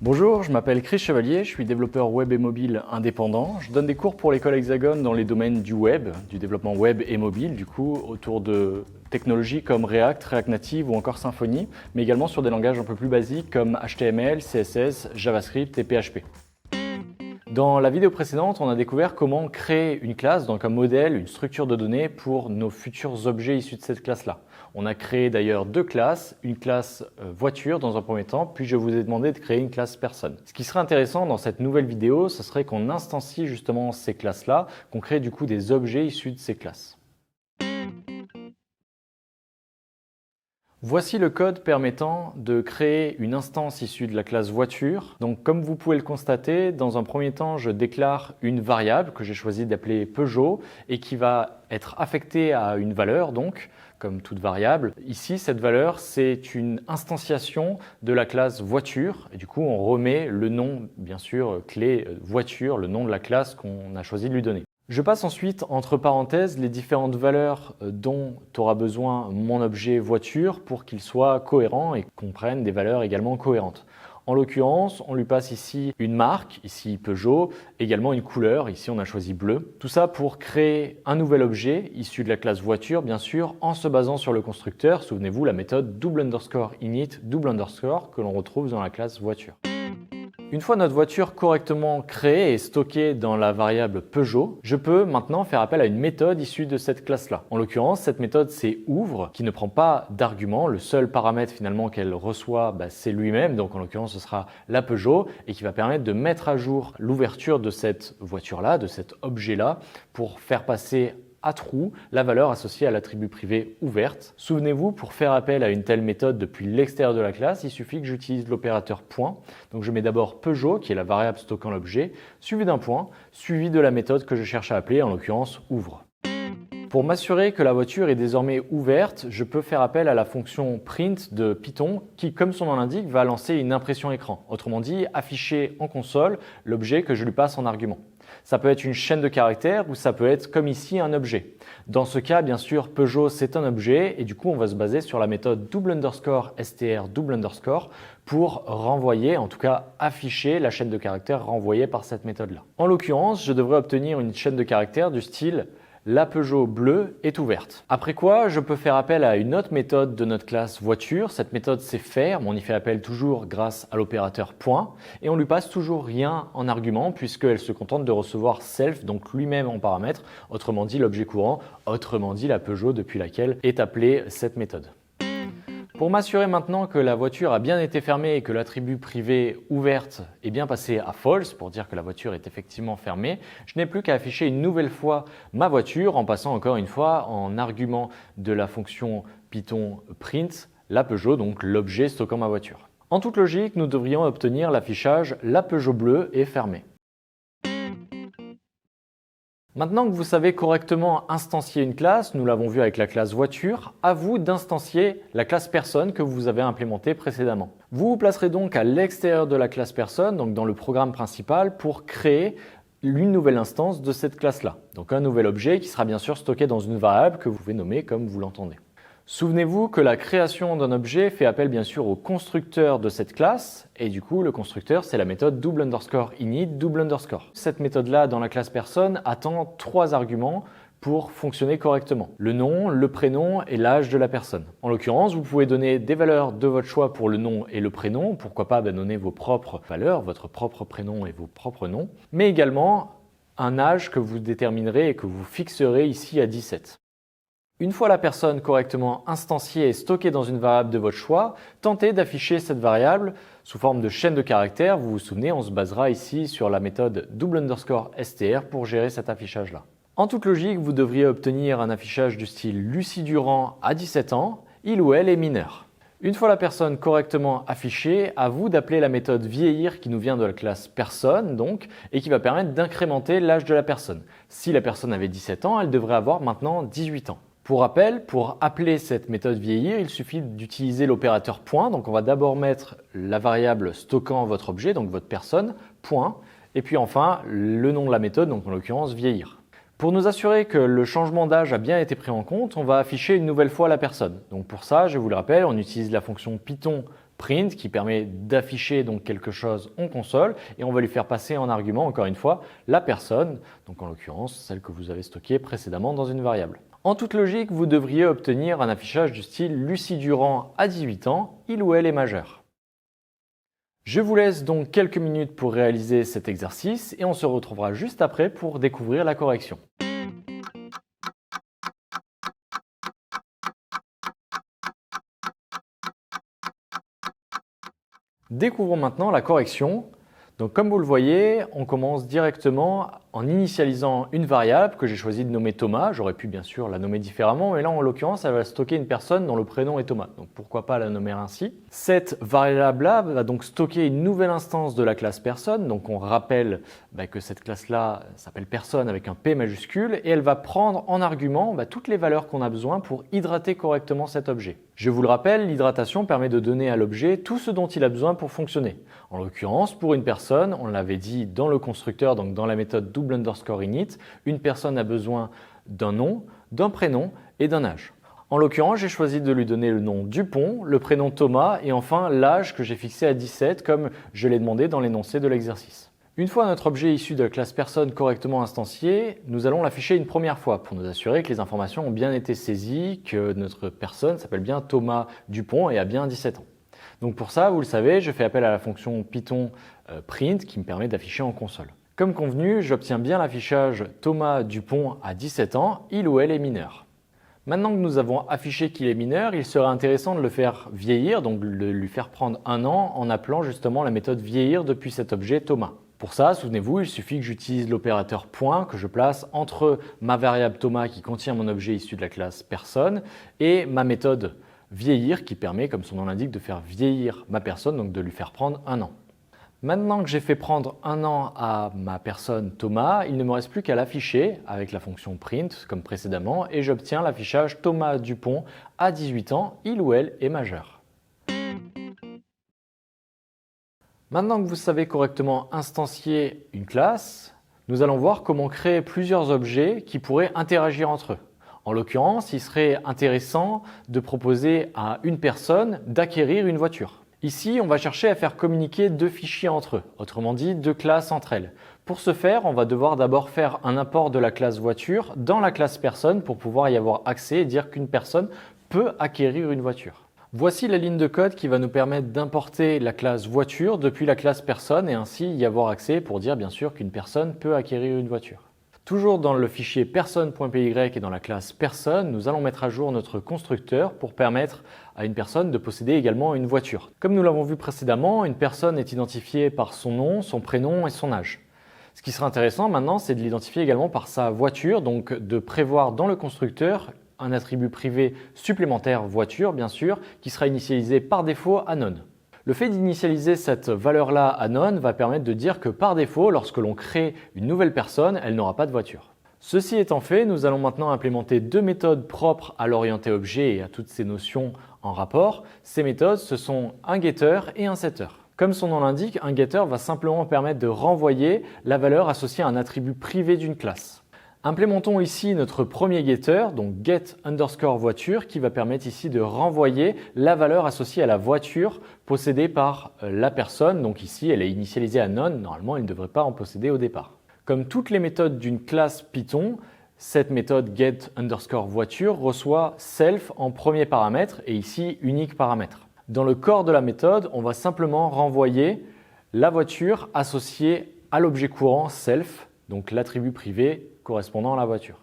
Bonjour, je m'appelle Chris Chevalier, je suis développeur web et mobile indépendant. Je donne des cours pour l'école Hexagone dans les domaines du web, du développement web et mobile, du coup autour de technologies comme React, React Native ou encore Symfony, mais également sur des langages un peu plus basiques comme HTML, CSS, JavaScript et PHP. Dans la vidéo précédente, on a découvert comment créer une classe, donc un modèle, une structure de données pour nos futurs objets issus de cette classe-là. On a créé d'ailleurs deux classes, une classe voiture dans un premier temps, puis je vous ai demandé de créer une classe personne. Ce qui serait intéressant dans cette nouvelle vidéo, ce serait qu'on instancie justement ces classes-là, qu'on crée du coup des objets issus de ces classes. Voici le code permettant de créer une instance issue de la classe voiture. Donc comme vous pouvez le constater, dans un premier temps, je déclare une variable que j'ai choisi d'appeler Peugeot et qui va être affectée à une valeur, donc comme toute variable. Ici, cette valeur, c'est une instantiation de la classe voiture et du coup, on remet le nom, bien sûr, clé voiture, le nom de la classe qu'on a choisi de lui donner. Je passe ensuite entre parenthèses les différentes valeurs dont aura besoin mon objet voiture pour qu'il soit cohérent et comprenne des valeurs également cohérentes. En l'occurrence, on lui passe ici une marque, ici Peugeot, également une couleur, ici on a choisi bleu. Tout ça pour créer un nouvel objet issu de la classe voiture, bien sûr, en se basant sur le constructeur. Souvenez-vous, la méthode double_init double_ que l'on retrouve dans la classe voiture. Une fois notre voiture correctement créée et stockée dans la variable Peugeot, je peux maintenant faire appel à une méthode issue de cette classe-là. En l'occurrence, cette méthode c'est ouvre, qui ne prend pas d'argument. Le seul paramètre finalement qu'elle reçoit, c'est lui-même. Donc en l'occurrence, ce sera la Peugeot et qui va permettre de mettre à jour l'ouverture de cette voiture-là, de cet objet-là, pour faire passer à true la valeur associée à l'attribut privé ouverte. Souvenez-vous, pour faire appel à une telle méthode depuis l'extérieur de la classe, il suffit que j'utilise l'opérateur point. Donc je mets d'abord Peugeot, qui est la variable stockant l'objet, suivi d'un point, suivi de la méthode que je cherche à appeler, en l'occurrence ouvre. Pour m'assurer que la voiture est désormais ouverte, je peux faire appel à la fonction print de Python qui, comme son nom l'indique, va lancer une impression écran. Autrement dit, afficher en console l'objet que je lui passe en argument. Ça peut être une chaîne de caractères ou ça peut être comme ici un objet. Dans ce cas, bien sûr, Peugeot c'est un objet et du coup on va se baser sur la méthode double_str double_ pour renvoyer, en tout cas afficher la chaîne de caractères renvoyée par cette méthode-là. En l'occurrence, je devrais obtenir une chaîne de caractères du style la Peugeot bleue est ouverte. Après quoi, je peux faire appel à une autre méthode de notre classe voiture. Cette méthode c'est faire, mais on y fait appel toujours grâce à l'opérateur point et on lui passe toujours rien en argument puisqu'elle se contente de recevoir self, donc lui-même en paramètre, autrement dit l'objet courant, autrement dit la Peugeot depuis laquelle est appelée cette méthode. Pour m'assurer maintenant que la voiture a bien été fermée et que l'attribut privé ouverte est bien passé à false, pour dire que la voiture est effectivement fermée, je n'ai plus qu'à afficher une nouvelle fois ma voiture en passant encore une fois en argument de la fonction Python print la Peugeot, donc l'objet stockant ma voiture. En toute logique, nous devrions obtenir l'affichage la Peugeot bleue est fermée. Maintenant que vous savez correctement instancier une classe, nous l'avons vu avec la classe voiture, à vous d'instancier la classe personne que vous avez implémentée précédemment. Vous vous placerez donc à l'extérieur de la classe personne, donc dans le programme principal, pour créer une nouvelle instance de cette classe-là. Donc un nouvel objet qui sera bien sûr stocké dans une variable que vous pouvez nommer comme vous l'entendez. Souvenez-vous que la création d'un objet fait appel bien sûr au constructeur de cette classe et du coup le constructeur c'est la méthode double_init double_. Cette méthode-là dans la classe personne attend 3 arguments pour fonctionner correctement. Le nom, le prénom et l'âge de la personne. En l'occurrence, vous pouvez donner des valeurs de votre choix pour le nom et le prénom. Pourquoi pas donner vos propres valeurs, votre propre prénom et vos propres noms. Mais également un âge que vous déterminerez et que vous fixerez ici à 17. Une fois la personne correctement instanciée et stockée dans une variable de votre choix, tentez d'afficher cette variable sous forme de chaîne de caractères. Vous vous souvenez, on se basera ici sur la méthode double_str pour gérer cet affichage-là. En toute logique, vous devriez obtenir un affichage du style Lucie Durand a 17 ans, il ou elle est mineur. Une fois la personne correctement affichée, à vous d'appeler la méthode vieillir qui nous vient de la classe personne donc et qui va permettre d'incrémenter l'âge de la personne. Si la personne avait 17 ans, elle devrait avoir maintenant 18 ans. Pour rappel, pour appeler cette méthode vieillir, il suffit d'utiliser l'opérateur point. Donc on va d'abord mettre la variable stockant votre objet, donc votre personne, point, et puis enfin le nom de la méthode, donc en l'occurrence vieillir. Pour nous assurer que le changement d'âge a bien été pris en compte, on va afficher une nouvelle fois la personne. Donc pour ça, je vous le rappelle, on utilise la fonction Python print qui permet d'afficher donc quelque chose en console et on va lui faire passer en argument, encore une fois, la personne, donc en l'occurrence celle que vous avez stockée précédemment dans une variable. En toute logique, vous devriez obtenir un affichage du style Lucie Durand a 18 ans, il ou elle est majeur. Je vous laisse donc quelques minutes pour réaliser cet exercice et on se retrouvera juste après pour découvrir la correction. Découvrons maintenant la correction. Donc comme vous le voyez, on commence directement en initialisant une variable que j'ai choisi de nommer Thomas. J'aurais pu bien sûr la nommer différemment, mais là en l'occurrence, elle va stocker une personne dont le prénom est Thomas. Donc pourquoi pas la nommer ainsi. Cette variable-là va donc stocker une nouvelle instance de la classe personne. Donc on rappelle que cette classe-là s'appelle personne avec un P majuscule et elle va prendre en argument toutes les valeurs qu'on a besoin pour hydrater correctement cet objet. Je vous le rappelle, l'hydratation permet de donner à l'objet tout ce dont il a besoin pour fonctionner. En l'occurrence, pour une personne, on l'avait dit dans le constructeur, donc dans la méthode double_init, une personne a besoin d'un nom, d'un prénom et d'un âge. En l'occurrence, j'ai choisi de lui donner le nom Dupont, le prénom Thomas et enfin l'âge que j'ai fixé à 17 comme je l'ai demandé dans l'énoncé de l'exercice. Une fois notre objet issu de la classe personne correctement instancié, nous allons l'afficher une première fois pour nous assurer que les informations ont bien été saisies, que notre personne s'appelle bien Thomas Dupont et a bien 17 ans. Donc pour ça, vous le savez, je fais appel à la fonction Python print qui me permet d'afficher en console. Comme convenu, j'obtiens bien l'affichage Thomas Dupont a 17 ans, il ou elle est mineur. Maintenant que nous avons affiché qu'il est mineur, il serait intéressant de le faire vieillir, donc de lui faire prendre un an en appelant justement la méthode vieillir depuis cet objet Thomas. Pour ça, souvenez-vous, il suffit que j'utilise l'opérateur point que je place entre ma variable Thomas qui contient mon objet issu de la classe personne et ma méthode vieillir qui permet, comme son nom l'indique, de faire vieillir ma personne, donc de lui faire prendre un an. Maintenant que j'ai fait prendre un an à ma personne Thomas, il ne me reste plus qu'à l'afficher avec la fonction print comme précédemment et j'obtiens l'affichage Thomas Dupont à 18 ans, il ou elle est majeur. Maintenant que vous savez correctement instancier une classe, nous allons voir comment créer plusieurs objets qui pourraient interagir entre eux. En l'occurrence, il serait intéressant de proposer à une personne d'acquérir une voiture. Ici, on va chercher à faire communiquer deux fichiers entre eux, autrement dit deux classes entre elles. Pour ce faire, on va devoir d'abord faire un import de la classe voiture dans la classe personne pour pouvoir y avoir accès et dire qu'une personne peut acquérir une voiture. Voici la ligne de code qui va nous permettre d'importer la classe voiture depuis la classe personne et ainsi y avoir accès pour dire bien sûr qu'une personne peut acquérir une voiture. Toujours dans le fichier personne.py et dans la classe personne, nous allons mettre à jour notre constructeur pour permettre à une personne de posséder également une voiture. Comme nous l'avons vu précédemment, une personne est identifiée par son nom, son prénom et son âge. Ce qui sera intéressant maintenant, c'est de l'identifier également par sa voiture, donc de prévoir dans le constructeur un attribut privé supplémentaire voiture, bien sûr, qui sera initialisé par défaut à none. Le fait d'initialiser cette valeur-là à none va permettre de dire que par défaut, lorsque l'on crée une nouvelle personne, elle n'aura pas de voiture. Ceci étant fait, nous allons maintenant implémenter deux méthodes propres à l'orienté objet et à toutes ces notions en rapport. Ces méthodes, ce sont un getter et un setter. Comme son nom l'indique, un getter va simplement permettre de renvoyer la valeur associée à un attribut privé d'une classe. Implémentons ici notre premier getter, donc get_voiture, qui va permettre ici de renvoyer la valeur associée à la voiture possédée par la personne. Donc ici, elle est initialisée à none. Normalement, elle ne devrait pas en posséder au départ. Comme toutes les méthodes d'une classe Python, cette méthode get_voiture reçoit self en premier paramètre et ici unique paramètre. Dans le corps de la méthode, on va simplement renvoyer la voiture associée à l'objet courant self, donc l'attribut privé correspondant à la voiture.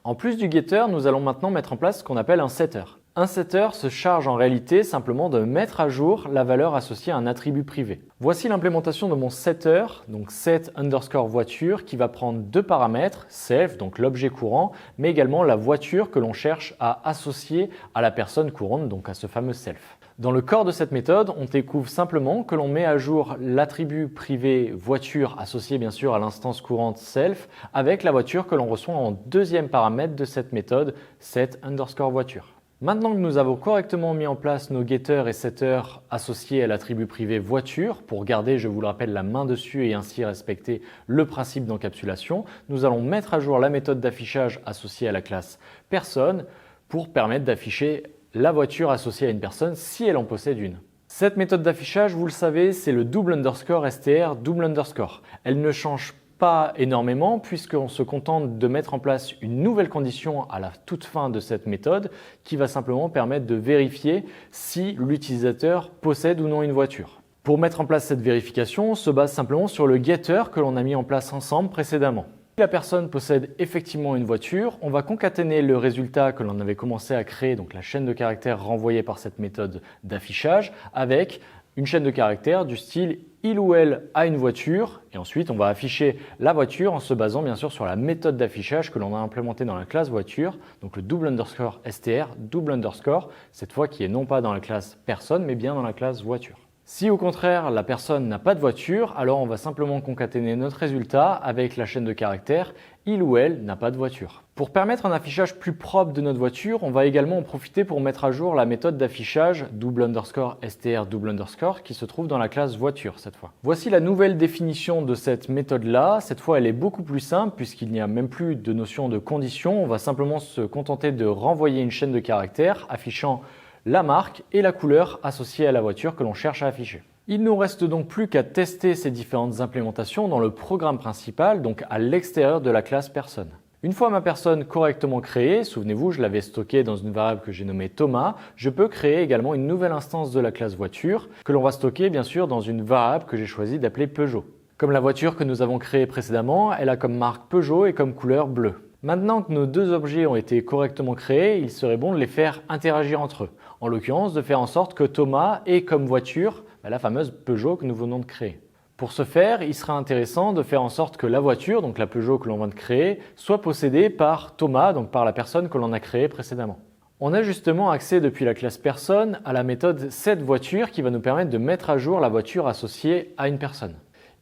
En plus du getter, nous allons maintenant mettre en place ce qu'on appelle un setter. Un setter se charge en réalité simplement de mettre à jour la valeur associée à un attribut privé. Voici l'implémentation de mon setter, donc set_voiture, qui va prendre deux paramètres, self, donc l'objet courant, mais également la voiture que l'on cherche à associer à la personne courante, donc à ce fameux self. Dans le corps de cette méthode, on découvre simplement que l'on met à jour l'attribut privé voiture associé bien sûr à l'instance courante self avec la voiture que l'on reçoit en deuxième paramètre de cette méthode set_voiture. Maintenant que nous avons correctement mis en place nos getters et setters associés à l'attribut privé voiture pour garder, je vous le rappelle, la main dessus et ainsi respecter le principe d'encapsulation, nous allons mettre à jour la méthode d'affichage associée à la classe personne pour permettre d'afficher la voiture associée à une personne si elle en possède une. Cette méthode d'affichage, vous le savez, c'est le double underscore str double underscore. Elle ne change pas énormément puisqu'on se contente de mettre en place une nouvelle condition à la toute fin de cette méthode qui va simplement permettre de vérifier si l'utilisateur possède ou non une voiture. Pour mettre en place cette vérification, on se base simplement sur le getter que l'on a mis en place ensemble précédemment. Si la personne possède effectivement une voiture, on va concaténer le résultat que l'on avait commencé à créer, donc la chaîne de caractères renvoyée par cette méthode d'affichage, avec une chaîne de caractères du style il ou elle a une voiture, et ensuite on va afficher la voiture en se basant bien sûr sur la méthode d'affichage que l'on a implémentée dans la classe voiture, donc le double underscore str double underscore, cette fois qui est non pas dans la classe personne mais bien dans la classe voiture. Si au contraire la personne n'a pas de voiture, alors on va simplement concaténer notre résultat avec la chaîne de caractères il ou elle n'a pas de voiture. Pour permettre un affichage plus propre de notre voiture, on va également en profiter pour mettre à jour la méthode d'affichage double underscore str double underscore qui se trouve dans la classe voiture cette fois. Voici la nouvelle définition de cette méthode-là. Cette fois, elle est beaucoup plus simple puisqu'il n'y a même plus de notion de condition. On va simplement se contenter de renvoyer une chaîne de caractères affichant la marque et la couleur associée à la voiture que l'on cherche à afficher. Il ne nous reste donc plus qu'à tester ces différentes implémentations dans le programme principal, donc à l'extérieur de la classe personne. Une fois ma personne correctement créée, souvenez-vous, je l'avais stockée dans une variable que j'ai nommée Thomas, je peux créer également une nouvelle instance de la classe voiture que l'on va stocker bien sûr dans une variable que j'ai choisi d'appeler Peugeot. Comme la voiture que nous avons créée précédemment, elle a comme marque Peugeot et comme couleur bleue. Maintenant que nos deux objets ont été correctement créés, il serait bon de les faire interagir entre eux. En l'occurrence, de faire en sorte que Thomas ait comme voiture la fameuse Peugeot que nous venons de créer. Pour ce faire, il sera intéressant de faire en sorte que la voiture, donc la Peugeot que l'on vient de créer, soit possédée par Thomas, donc par la personne que l'on a créée précédemment. On a justement accès depuis la classe personne à la méthode setVoiture qui va nous permettre de mettre à jour la voiture associée à une personne.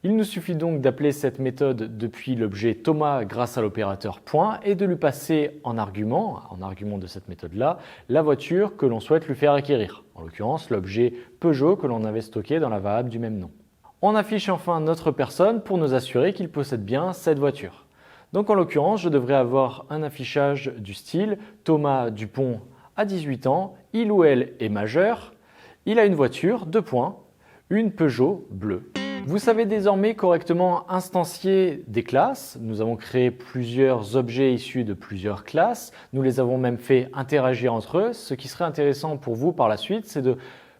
Il nous suffit donc d'appeler cette méthode depuis l'objet Thomas grâce à l'opérateur point et de lui passer en argument de cette méthode-là, la voiture que l'on souhaite lui faire acquérir. En l'occurrence, l'objet Peugeot que l'on avait stocké dans la variable du même nom. On affiche enfin notre personne pour nous assurer qu'il possède bien cette voiture. Donc en l'occurrence, je devrais avoir un affichage du style Thomas Dupont a 18 ans, il ou elle est majeur, il a une voiture, une Peugeot bleue. Vous savez désormais correctement instancier des classes. Nous avons créé plusieurs objets issus de plusieurs classes. Nous les avons même fait interagir entre eux. Ce qui serait intéressant pour vous par la suite, c'est de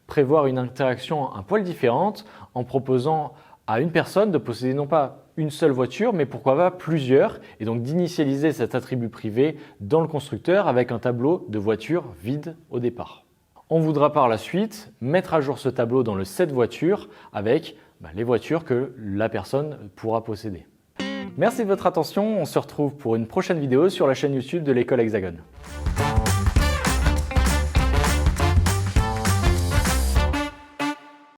prévoir une interaction un poil différente en proposant à une personne de posséder non pas une seule voiture, mais pourquoi pas plusieurs, et donc d'initialiser cet attribut privé dans le constructeur avec un tableau de voitures vide au départ. On voudra par la suite mettre à jour ce tableau dans le setVoiture avec les voitures que la personne pourra posséder. Merci de votre attention, on se retrouve pour une prochaine vidéo sur la chaîne YouTube de l'école Hexagone.